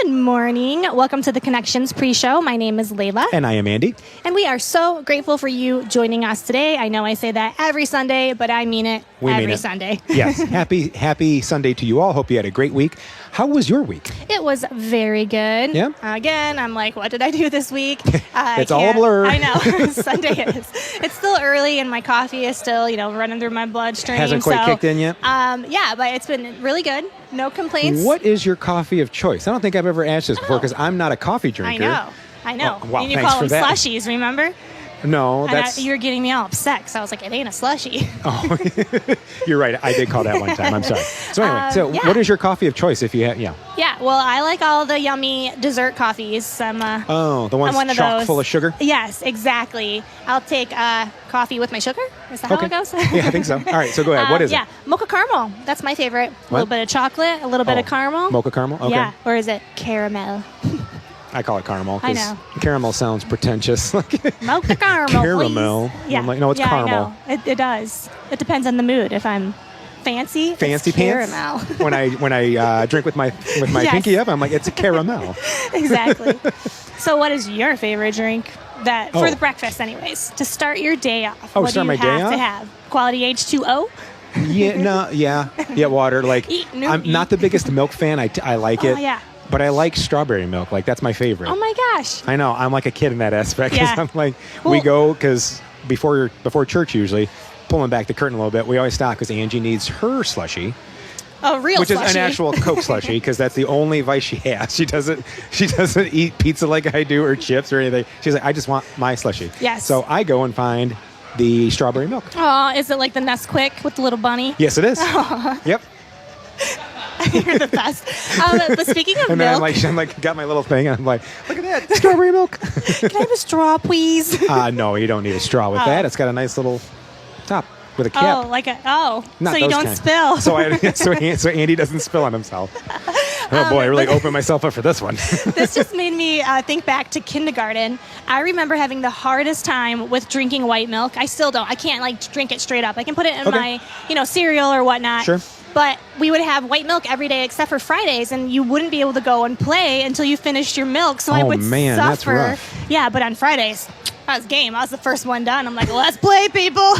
Good morning. Welcome to the Connections Pre-Show. My name is Layla. And I am Andy. And we are so grateful for you joining us today. I know I say that every Sunday, but I mean it every Sunday. Yes. Happy Sunday to you all. Hope you had a great week. How was your week? It was very good. Yeah. Again, I'm like, what did I do this week? It's all a blur. I know. Sunday is. It's still early and my coffee is still, running through my bloodstream. Hasn't quite kicked in yet? Yeah, but it's been really good. No complaints. What is your coffee of choice? I don't think I've ever asked this before because I'm not a coffee drinker. I know. Oh, wow, and you thanks call them for that. slushies, remember? No, that's... you were getting me all upset because I was like, it ain't a slushie. Oh, you're right. I did call that one time. I'm sorry. So anyway, what is your coffee of choice if you have, Yeah, well, I like all the yummy dessert coffees. The ones chock full of sugar? Yes, exactly. I'll take coffee with my sugar. Is that how it goes? Yeah, I think so. All right, so go ahead. What is it? Yeah, mocha caramel. That's my favorite. A little bit of chocolate, a little bit of caramel. Mocha caramel? Okay. Yeah, or is it caramel? I call it caramel I because know. caramel sounds pretentious. Mocha caramel, caramel. Please. Yeah. I'm like, no, it's caramel. I know. It does. It depends on the mood. If I'm fancy pants. Caramel. when I drink with my pinky up, I'm like, it's a caramel. Exactly. So, what is your favorite drink for the breakfast, anyways, to start your day off? What start do you my day off? To have quality H2O? Yeah, water. Like, I'm not the biggest milk fan. I like it. Oh, yeah. But I like strawberry milk. Like, that's my favorite. Oh, my gosh. I know. I'm like a kid in that aspect. Yeah. I'm like, we go, because before church usually, pulling back the curtain a little bit, we always stop because Angie needs her slushie. A real Which slushie. is an actual Coke slushie, because that's the only vice she has. She doesn't eat pizza like I do or chips or anything. She's like, I just want my slushie. Yes. So I go and find the strawberry milk. Oh, is it like the Nesquik with the little bunny? Yes, it is. Yep. You're the best. But speaking of and milk, then I'm like, got my little thing, and I'm like, look at that, strawberry milk. Can I have a straw, please? No, you don't need a straw with that. It's got a nice little top with a cap. So you don't spill. So Andy doesn't spill on himself. Oh boy, I really opened myself up for this one. This just made me think back to kindergarten. I remember having the hardest time with drinking white milk. I still don't. I can't drink it straight up. I can put it in my, cereal or whatnot. Sure. But we would have white milk every day except for Fridays, and you wouldn't be able to go and play until you finished your milk. So I would suffer. That's rough. Yeah, but on Fridays, I was game. I was the first one done. I'm like, let's play, people.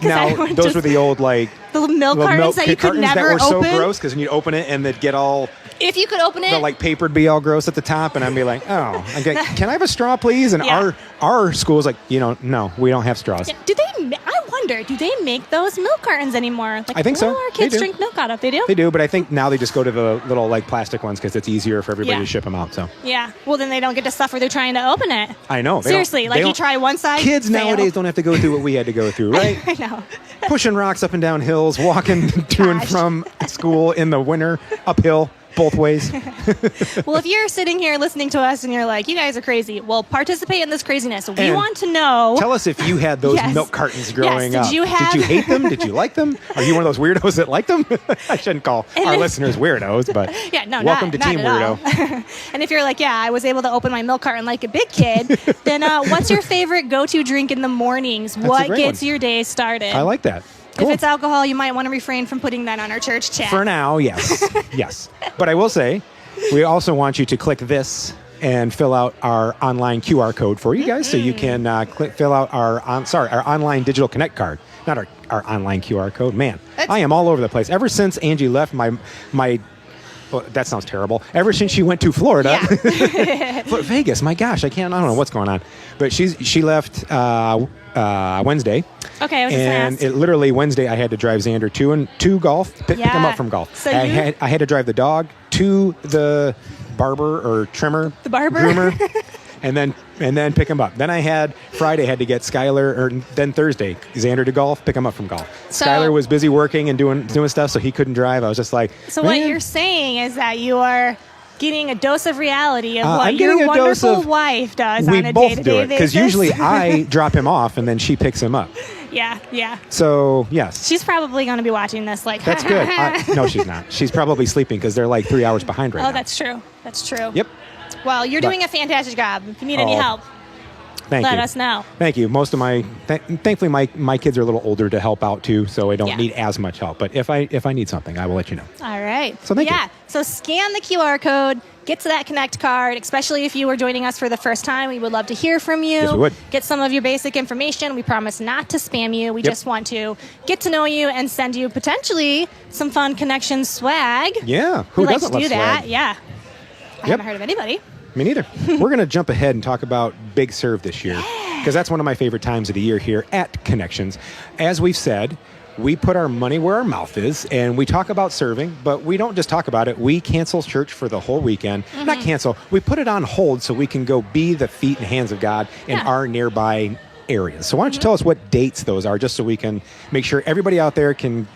Now, those were the old, the milk cartons that you could never that were open. So gross, because when you'd open it and they'd get all... If you could open it... The, papered be all gross at the top, and I'd be like, oh, okay, can I have a straw, please? And our school's like, no, we don't have straws. Yeah, I wonder, do they make those milk cartons anymore? I think so. What do our kids drink milk out of? They do? They do, but I think now they just go to the little, plastic ones because it's easier for everybody to ship them out, so. Yeah, well, then they don't get to suffer they're trying to open it. I know. Seriously, you try one side, kids nowadays don't have to go through what we had to go through, right? I know. Pushing rocks up and down hills, walking to and from school in the winter, uphill. Both ways. Well, if you're sitting here listening to us and you're like, you guys are crazy, well, participate in this craziness. We want to know. Tell us if you had those milk cartons growing up. Did you hate them? Did you like them? Are you one of those weirdos that liked them? I shouldn't call our listeners weirdos, but welcome to Team Weirdo. And if you're like, I was able to open my milk carton like a big kid, then what's your favorite go-to drink in the mornings? What gets your day started? I like that. Cool. If it's alcohol, you might want to refrain from putting that on our church chat. For now, yes. Yes. But I will say, we also want you to click this and fill out our online QR code for you guys, so you can fill out our online digital connect card. Not our online QR code. Man, I am all over the place. Ever since Angie left, my well, that sounds terrible. Ever since she went to Florida, Vegas, my gosh, I don't know what's going on. But she left Wednesday. Okay, I was just and asked. it literally Wednesday I had to drive Xander to golf, pick him up from golf. So I had to drive the dog to the barber or trimmer, groomer, and then pick him up. Then I had Friday had to get Skylar, or then Thursday Xander to golf, pick him up from golf. So, Skylar was busy working and doing stuff, so he couldn't drive. I was just like, so what you're saying is that you are getting a dose of reality of what your wonderful wife does on a day-to-day basis. We both do it, because usually I drop him off and then she picks him up. Yeah. So, yes. She's probably going to be watching this like... That's good. No, she's not. She's probably sleeping because they're 3 hours behind right now. Oh, that's true. That's true. Yep. Well, you're doing a fantastic job. If you need any help. let us know. Thank you. Most of thankfully, my kids are a little older to help out too, so I don't need as much help. But if I need something, I will let you know. All right. So thank you. So scan the QR code. Get to that Connect card, especially if you were joining us for the first time. We would love to hear from you. Yes, we would. Get some of your basic information. We promise not to spam you. We just want to get to know you and send you potentially some fun Connection swag. Yeah. Who doesn't likes to do love that? swag? Yeah. I haven't heard of anybody. Me neither. We're going to jump ahead and talk about Big Serve this year because that's one of my favorite times of the year here at Connections. As we've said, we put our money where our mouth is, and we talk about serving, but we don't just talk about it. We cancel church for the whole weekend. Not cancel. We put it on hold so we can go be the feet and hands of God in our nearby areas. So why don't you tell us what dates those are, just so we can make sure everybody out there can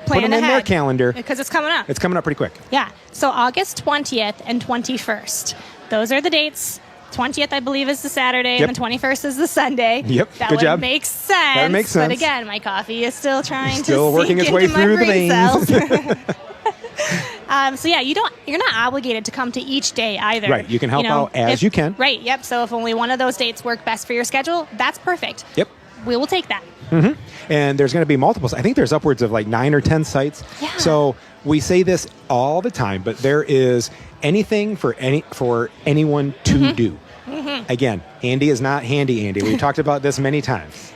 put them in their calendar. Because it's coming up. It's coming up pretty quick. Yeah. So August 20th and 21st. Those are the dates. 20th, I believe, is the Saturday, and the 21st is the Sunday. Yep, that good job. Makes sense. That makes sense. But again, my coffee is still trying to working its way through the veins. So yeah, you're not obligated to come to each day either. Right, you can help out as you can. Right, yep. So if only one of those dates work best for your schedule, that's perfect. Yep. We will take that. Mm-hmm. And there's going to be multiple. I think there's upwards of like 9 or 10 sites. Yeah. So we say this all the time, but there is anything for anyone to do. Again, Andy is not handy Andy. We've talked about this many times.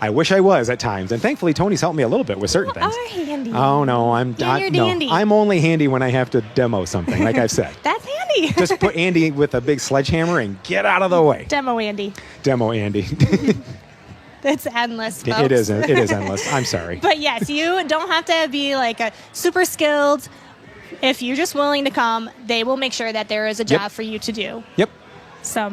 I wish I was at times, and thankfully Tony's helped me a little bit with certain things. You are handy. Oh no, I'm only handy when I have to demo something, like I've said. That's handy. Just put Andy with a big sledgehammer and get out of the way. Demo Andy. It's endless, folks. It is endless. I'm sorry. But yes, you don't have to be like a super skilled. If you're just willing to come, they will make sure that there is a job for you to do. Yep. So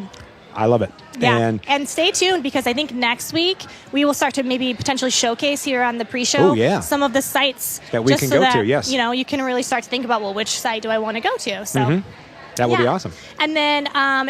I love it. Yeah. And stay tuned, because I think next week we will start to maybe potentially showcase here on the pre-show some of the sites that we can go to. Yes. You can really start to think about, well, which site do I want to go to? So that will be awesome. And then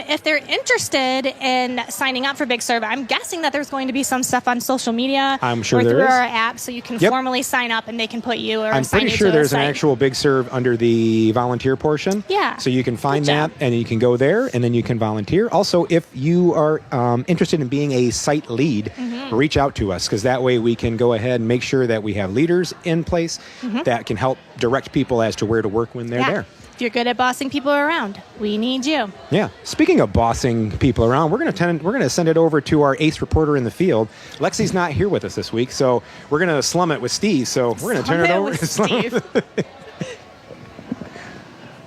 if they're interested in signing up for Big Serve, I'm guessing that there's going to be some stuff on social media. I'm sure or there through is. our app, so you can formally sign up and they can put you or I'm assign pretty you sure to there's a an site. actual Big Serve under the volunteer portion. Yeah. So you can find that and you can go there and then you can volunteer. Also, if you are interested in being a site lead, reach out to us, because that way we can go ahead and make sure that we have leaders in place that can help direct people as to where to work when they're there. If you're good at bossing people around, we need you. Yeah. Speaking of bossing people around, we're going to send it over to our ace reporter in the field. Lexi's not here with us this week, so we're going to slum it with Steve. So we're going to turn it over to Steve.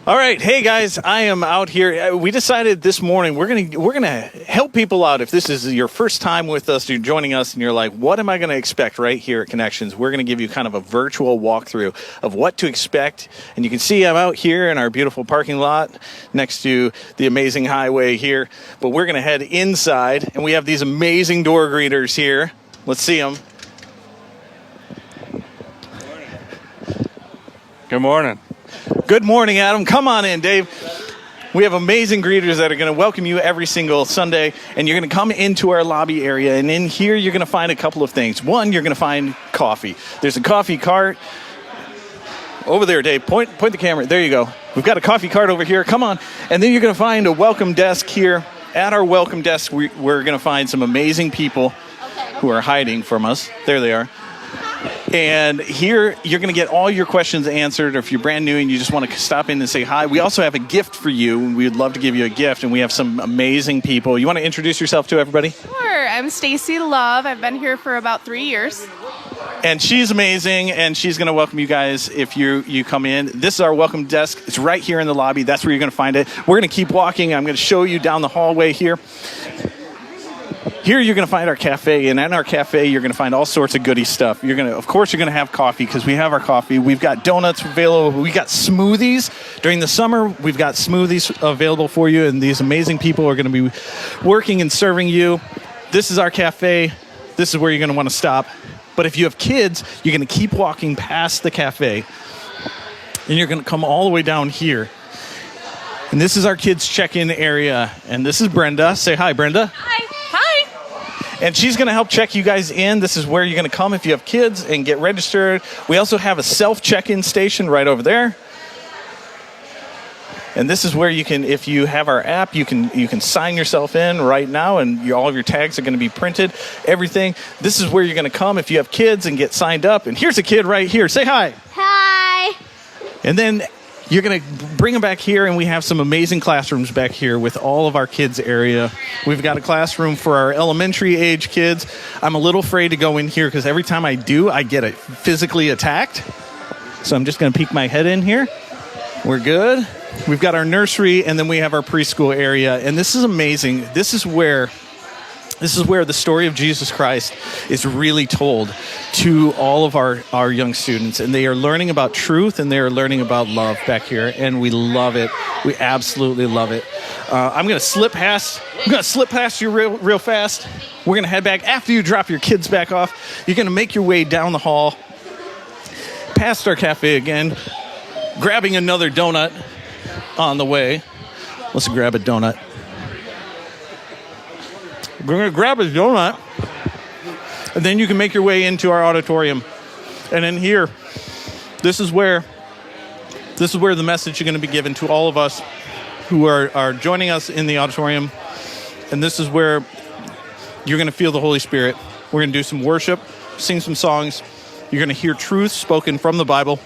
All right, hey guys, I am out here. We decided this morning we're gonna help people out. If this is your first time with us, you're joining us, and you're like, "What am I going to expect?" Right here at Connections, we're going to give you kind of a virtual walkthrough of what to expect. And you can see I'm out here in our beautiful parking lot next to the amazing highway here. But we're going to head inside, and we have these amazing door greeters here. Let's see them. Good morning. Good morning, Adam. Come on in, Dave. We have amazing greeters that are going to welcome you every single Sunday, and you're going to come into our lobby area, and in here you're going to find a couple of things. One, you're going to find coffee. There's a coffee cart over there, Dave. Point the camera. There you go. We've got a coffee cart over here. Come on. And then you're going to find a welcome desk here. At our welcome desk, we're going to find some amazing people who are hiding from us. There they are. And here, you're going to get all your questions answered. Or if you're brand new and you just want to stop in and say hi, we also have a gift for you. We would love to give you a gift, and we have some amazing people. You want to introduce yourself to everybody? Sure. I'm Stacy Love. I've been here for about 3 years. And she's amazing, and she's going to welcome you guys if you come in. This is our welcome desk. It's right here in the lobby. That's where you're going to find it. We're going to keep walking. I'm going to show you down the hallway here. Here you're going to find our cafe, and in our cafe you're going to find all sorts of goodie stuff. Of course, you're going to have coffee, because we have our coffee. We've got donuts available. We got smoothies during the summer. We've got smoothies available for you, and these amazing people are going to be working and serving you. This is our cafe. This is where you're going to want to stop. But if you have kids, you're going to keep walking past the cafe, and you're going to come all the way down here. And this is our kids' check-in area. And this is Brenda. Say hi, Brenda. Hi. And she's going to help check you guys in. This is where you're going to come if you have kids and get registered. We also have a self-check-in station right over there. And this is where you can, if you have our app, you can sign yourself in right now, and all of your tags are going to be printed, everything. This is where you're going to come if you have kids and get signed up. And here's a kid right here. Say hi. Hi. And then you're going to bring them back here, and we have some amazing classrooms back here with all of our kids' area. We've got a classroom for our elementary age kids. I'm a little afraid to go in here because every time I do, I get physically attacked. So I'm just going to peek my head in here. We're good. We've got our nursery, and then we have our preschool area. And this is amazing. This is where the story of Jesus Christ is really told to all of our young students. And they are learning about truth, and they are learning about love back here. And we love it. We absolutely love it. I'm going to slip past you real fast. We're going to head back. After you drop your kids back off, you're going to make your way down the hall, past our cafe again, grabbing another donut on the way. Let's grab a donut. We're going to grab a donut, and then you can make your way into our auditorium. And in here, this is where the message is going to be given to all of us who are joining us in the auditorium. And this is where you're going to feel the Holy Spirit. We're going to do some worship, sing some songs. You're going to hear truth spoken from the Bible.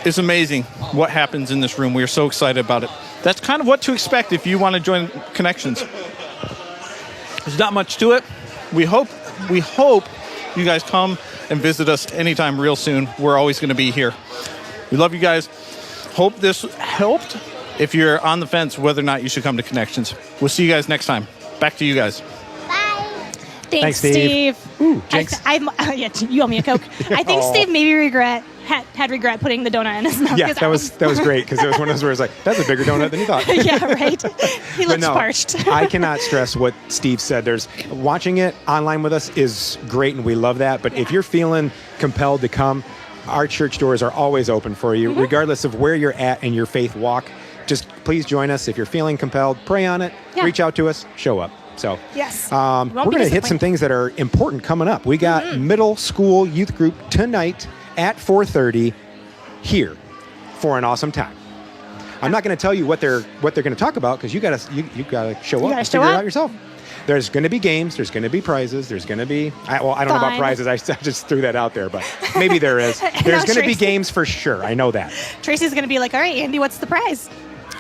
It's amazing what happens in this room. We are so excited about it. That's kind of what to expect if you want to join Connections. There's not much to it. We hope you guys come and visit us anytime real soon. We're always going to be here. We love you guys. Hope this helped. If you're on the fence whether or not you should come to Connections. We'll see you guys next time. Back to you guys. Bye. Thanks, Steve. Ooh, Jinx. Yeah, you owe me a Coke. I think Steve maybe had regret putting the donut in his mouth. Yeah, that was great because it was one of those where it's like, that's a bigger donut than you thought. Yeah, right. He looks parched. I cannot stress what Steve said. Watching it online with us is great, and we love that. But if you're feeling compelled to come, our church doors are always open for you, regardless of where you're at in your faith walk. Just please join us. If you're feeling compelled, pray on it, reach out to us, show up. So yes, we're going to hit some things that are important coming up. We got middle school youth group tonight at 4:30 here for an awesome time. I'm not going to tell you what they're going to talk about because you got to show up and figure it out yourself. There's going to be games. There's going to be prizes. There's going to be I don't know about prizes. I just threw that out there, but maybe there is. There's going to be games for sure. I know that. Tracy's going to be like, all right, Andy, what's the prize?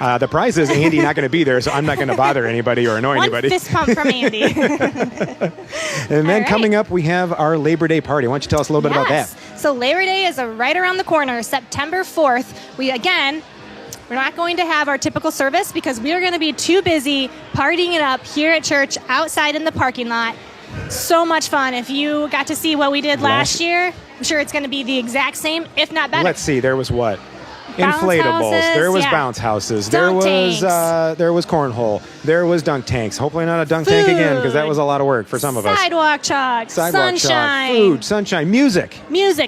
The prize is Andy not going to be there, so I'm not going to bother anybody or annoy anybody. One fist pump from Andy. And then coming up, we have our Labor Day party. Why don't you tell us a little bit about that? So Labor Day is right around the corner, September 4th. We're not going to have our typical service because we are going to be too busy partying it up here at church, outside in the parking lot. So much fun. If you got to see what we did last year, I'm sure it's going to be the exact same, if not better. Let's see. There was what? Bounce Inflatables. houses, there was bounce houses. There was cornhole. There was dunk tanks. Hopefully not a dunk tank again because that was a lot of work for some of us. Sidewalk chalk. Sunshine. Chalk, food. Sunshine. Music.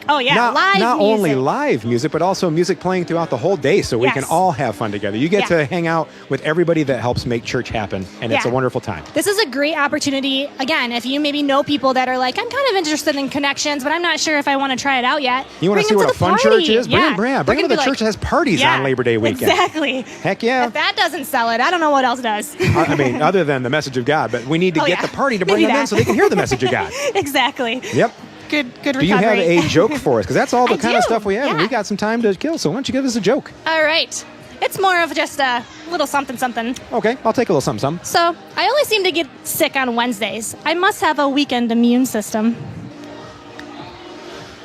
Oh yeah, live music. Not only live music, but also music playing throughout the whole day, so we can all have fun together. You get to hang out with everybody that helps make church happen, and it's a wonderful time. This is a great opportunity. Again, if you maybe know people that are like, I'm kind of interested in Connections, but I'm not sure if I want to try it out yet. You want to see what a fun church is? Bring them to the church that has parties on Labor Day weekend. Exactly. Heck yeah. If that doesn't sell it, I don't know what else does. I mean, other than the message of God, but we need to get the party to bring them in so they can hear the message of God. Exactly. Yep. Good recovery. Do you have a joke for us? Because that's all the kind of stuff we have, and yeah. we got some time to kill, so why don't you give us a joke? All right. It's more of just a little something. Okay, I'll take a little something. So, I only seem to get sick on Wednesdays. I must have a weekend immune system.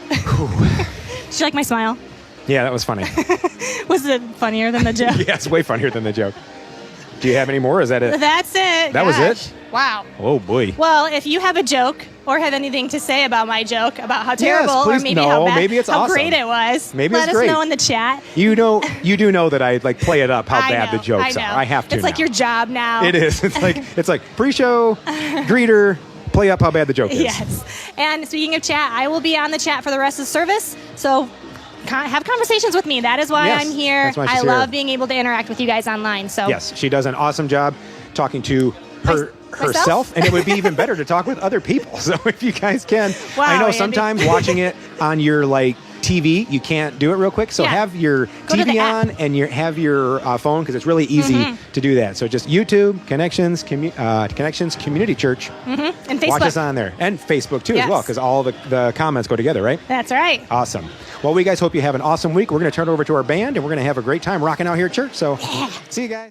Did you like my smile? Yeah, that was funny. Was it funnier than the joke? Yeah, it's way funnier than the joke. Do you have any more, or is that it? That's it. That was it? Wow. Oh, boy. Well, if you have a joke or have anything to say about my joke, about how terrible or maybe no, how bad, maybe it's how awesome. great it was, maybe let it's us great. know in the chat. You do know that I play it up how bad the jokes are. I have to. It's like your job now. It is. It's like pre-show, greeter, play up how bad the joke is. Yes. And speaking of chat, I will be on the chat for the rest of the service. So have conversations with me. That is why I'm here. That's why she's I love here. being able to interact with you guys online. So yes, she does an awesome job talking to herself, and it would be even better to talk with other people. So if you guys can, wow, I know Andy. sometimes watching it on your TV, you can't do it real quick. So Yeah. have your Go to the TV app. on and have your phone because it's really easy to do that. So just YouTube, Connections Community Church. And Facebook. Watch us on there. And Facebook too Yes. as well because all the comments go together, right? That's right. Awesome. Well, we guys hope you have an awesome week. We're going to turn it over to our band and we're going to have a great time rocking out here at church. So see you guys.